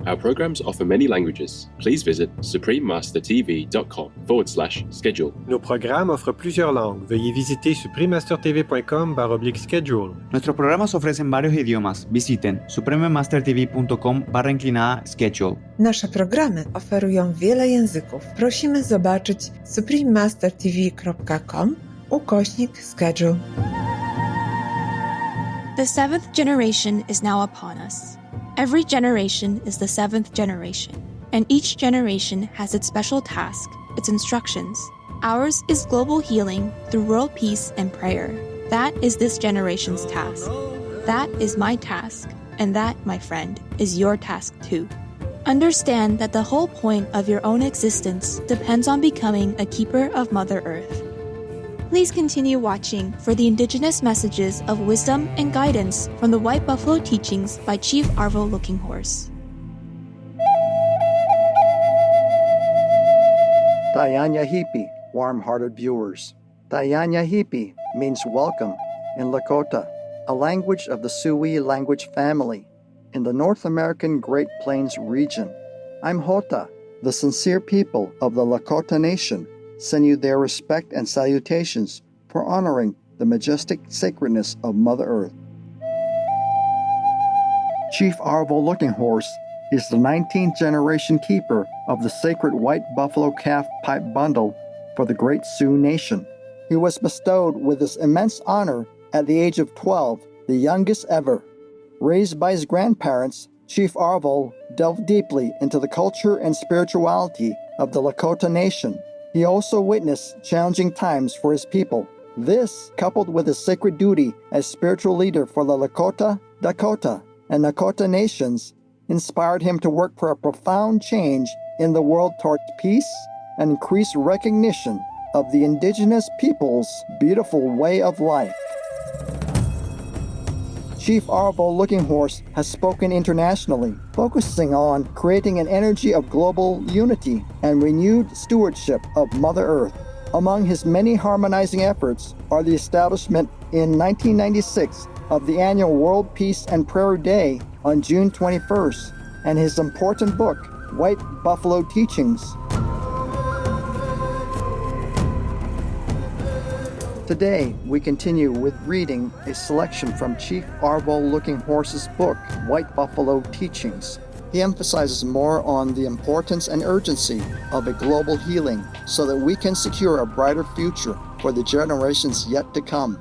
Our programs offer many languages. Please visit suprememastertv.com/schedule. Nos programas offrent plusieurs langues. Veuillez visiter suprememastertv.com/schedule. Nuestros programas ofrecen varios idiomas. Visiten suprememastertv.com/schedule. Nasze programy oferują wiele języków. Prosimy zobaczyć suprememastertv.com/schedule. The seventh generation is now upon us. Every generation is the seventh generation, and each generation has its special task, its instructions. Ours is global healing through world peace and prayer. That is this generation's task. That is my task, and that, my friend, is your task too. Understand that the whole point of your own existence depends on becoming a keeper of Mother Earth. Please continue watching for the indigenous messages of wisdom and guidance from the White Buffalo teachings by Chief Arvol Looking Horse. Tayanyahipi, warm-hearted viewers. Tayanyahipi means welcome in Lakota, a language of the Sioux language family in the North American Great Plains region. I'm Hota, the sincere people of the Lakota Nation, send you their respect and salutations for honoring the majestic sacredness of Mother Earth. Chief Arvol Looking Horse is the 19th generation keeper of the sacred white buffalo calf pipe bundle for the Great Sioux Nation. He was bestowed with this immense honor at the age of 12, the youngest ever. Raised by his grandparents, Chief Arvol delved deeply into the culture and spirituality of the Lakota Nation. He also witnessed challenging times for his people. This, coupled with his sacred duty as spiritual leader for the Lakota, Dakota, and Nakota nations, inspired him to work for a profound change in the world towards peace and increased recognition of the indigenous people's beautiful way of life. Chief Arvol Looking Horse has spoken internationally, focusing on creating an energy of global unity and renewed stewardship of Mother Earth. Among his many harmonizing efforts are the establishment in 1996 of the annual World Peace and Prayer Day on June 21st and his important book, White Buffalo Teachings. Today, we continue with reading a selection from Chief Arvol Looking Horse's book, White Buffalo Teachings. He emphasizes more on the importance and urgency of a global healing so that we can secure a brighter future for the generations yet to come.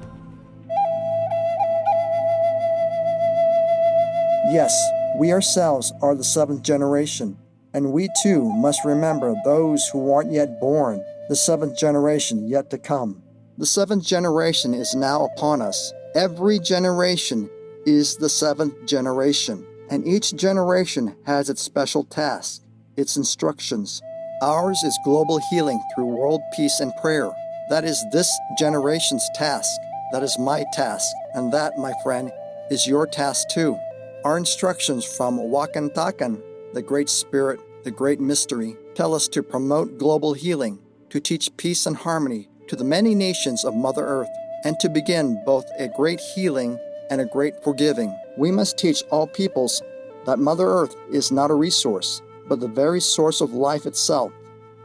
Yes, we ourselves are the seventh generation, and we too must remember those who aren't yet born, the seventh generation yet to come. The seventh generation is now upon us. Every generation is the seventh generation, and each generation has its special task, its instructions. Ours is global healing through world peace and prayer. That is this generation's task. That is my task, and that, my friend, is your task too. Our instructions from Wakantakan, the Great Spirit, the Great Mystery, tell us to promote global healing, to teach peace and harmony to the many nations of Mother Earth, and to begin both a great healing and a great forgiving. We must teach all peoples that Mother Earth is not a resource, but the very source of life itself.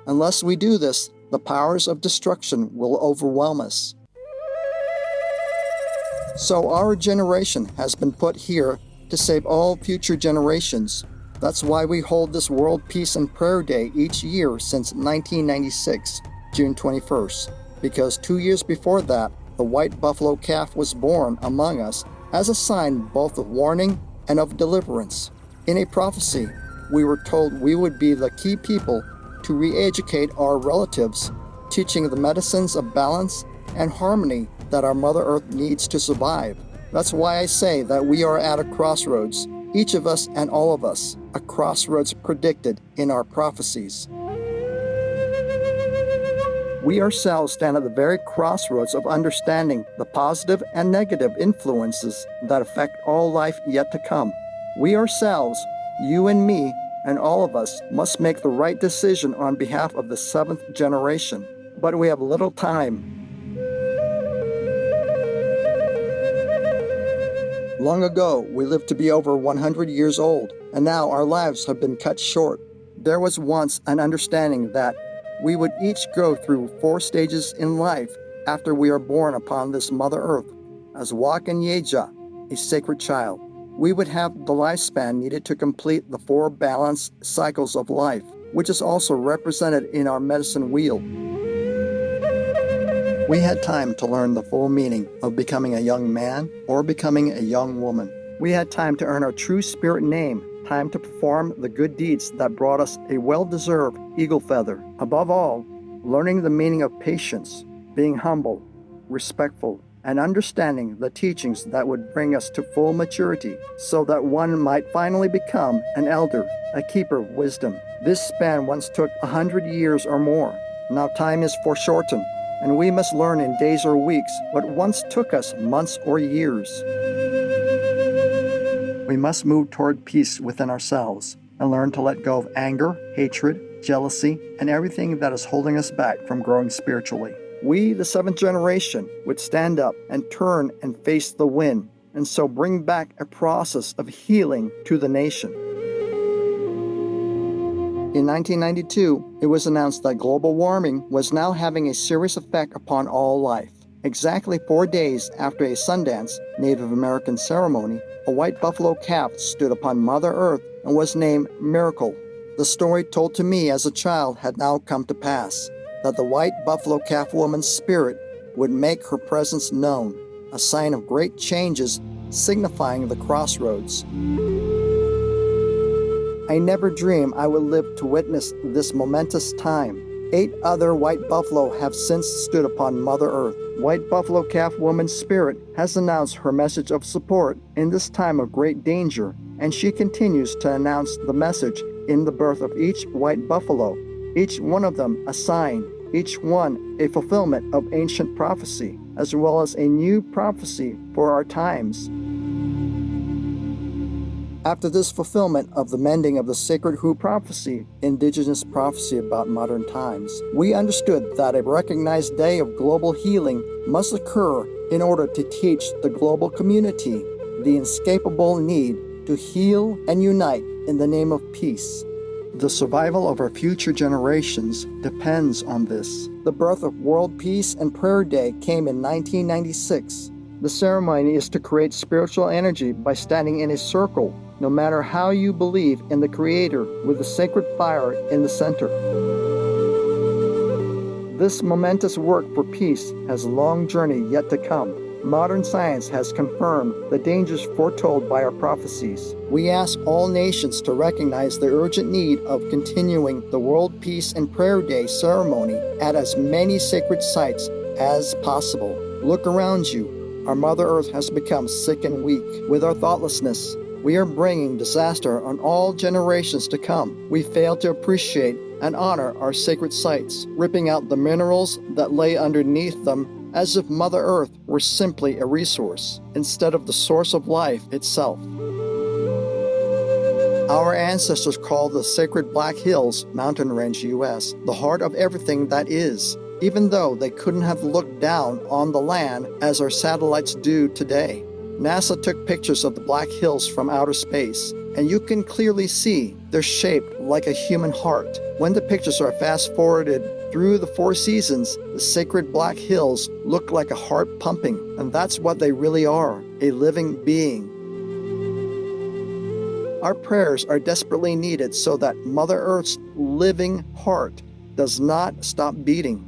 Unless we do this, the powers of destruction will overwhelm us. So our generation has been put here to save all future generations. That's why we hold this World Peace and Prayer Day each year since 1996, June 21st. Because 2 years before that, the white buffalo calf was born among us as a sign both of warning and of deliverance. In a prophecy, we were told we would be the key people to re-educate our relatives, teaching the medicines of balance and harmony that our Mother Earth needs to survive. That's why I say that we are at a crossroads, each of us and all of us, a crossroads predicted in our prophecies. We ourselves stand at the very crossroads of understanding the positive and negative influences that affect all life yet to come. We ourselves, you and me, and all of us must make the right decision on behalf of the seventh generation. But we have little time. Long ago, we lived to be over 100 years old, and now our lives have been cut short. There was once an understanding that we would each go through 4 stages in life after we are born upon this Mother Earth. As Wakan Yeja, a sacred child, we would have the lifespan needed to complete the 4 balanced cycles of life, which is also represented in our medicine wheel. We had time to learn the full meaning of becoming a young man or becoming a young woman. We had time to earn our true spirit name, time to perform the good deeds that brought us a well-deserved eagle feather. Above all, learning the meaning of patience, being humble, respectful, and understanding the teachings that would bring us to full maturity so that one might finally become an elder, a keeper of wisdom. This span once took 100 years or more. Now time is foreshortened, and we must learn in days or weeks what once took us months or years. We must move toward peace within ourselves and learn to let go of anger, hatred, jealousy, and everything that is holding us back from growing spiritually. We, the 7th generation, would stand up and turn and face the wind, and so bring back a process of healing to the nation. In 1992, it was announced that global warming was now having a serious effect upon all life. Exactly 4 days after a Sundance Native American ceremony, a white buffalo calf stood upon Mother Earth and was named Miracle. The story told to me as a child had now come to pass, that the white buffalo calf woman's spirit would make her presence known, a sign of great changes signifying the crossroads. I never dreamed I would live to witness this momentous time. 8 other white buffalo have since stood upon Mother Earth. White buffalo calf woman's spirit has announced her message of support in this time of great danger, and she continues to announce the message in the birth of each white buffalo, each one of them a sign, each one a fulfillment of ancient prophecy, as well as a new prophecy for our times. After this fulfillment of the mending of the sacred Hu prophecy, indigenous prophecy about modern times, we understood that a recognized day of global healing must occur in order to teach the global community the inescapable need to heal and unite in the name of peace. The survival of our future generations depends on this. The birth of World Peace and Prayer Day came in 1996. The ceremony is to create spiritual energy by standing in a circle, no matter how you believe in the Creator, with the sacred fire in the center. This momentous work for peace has a long journey yet to come. Modern science has confirmed the dangers foretold by our prophecies. We ask all nations to recognize the urgent need of continuing the World Peace and Prayer Day ceremony at as many sacred sites as possible. Look around you. Our Mother Earth has become sick and weak. With our thoughtlessness, we are bringing disaster on all generations to come. We fail to appreciate and honor our sacred sites, ripping out the minerals that lay underneath them as if Mother Earth were simply a resource, instead of the source of life itself. Our ancestors called the sacred Black Hills, mountain range U.S., the heart of everything that is, even though they couldn't have looked down on the land as our satellites do today. NASA took pictures of the Black Hills from outer space, and you can clearly see they're shaped like a human heart. When the pictures are fast-forwarded through the 4 seasons, the sacred Black Hills look like a heart pumping, and that's what they really are, a living being. Our prayers are desperately needed so that Mother Earth's living heart does not stop beating.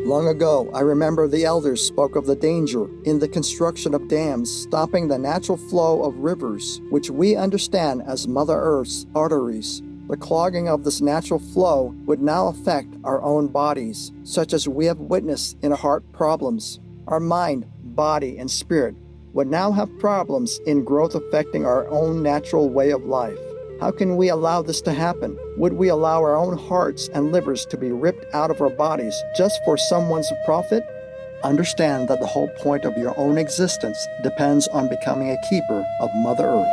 Long ago, I remember the elders spoke of the danger in the construction of dams, stopping the natural flow of rivers, which we understand as Mother Earth's arteries. The clogging of this natural flow would now affect our own bodies, such as we have witnessed in our heart problems. Our mind, body, and spirit would now have problems in growth affecting our own natural way of life. How can we allow this to happen? Would we allow our own hearts and livers to be ripped out of our bodies just for someone's profit? Understand that the whole point of your own existence depends on becoming a keeper of Mother Earth.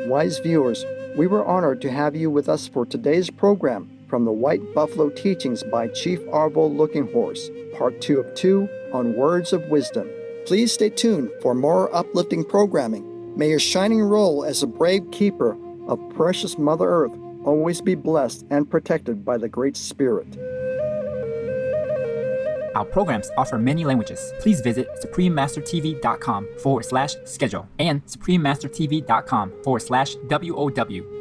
Wise viewers, we were honored to have you with us for today's program from the White Buffalo Teachings by Chief Arvol Looking Horse, part 2 of 2 on Words of Wisdom. Please stay tuned for more uplifting programming. May your shining role as a brave keeper of precious Mother Earth always be blessed and protected by the Great Spirit. Our programs offer many languages. Please visit suprememastertv.com/schedule and suprememastertv.com/WOW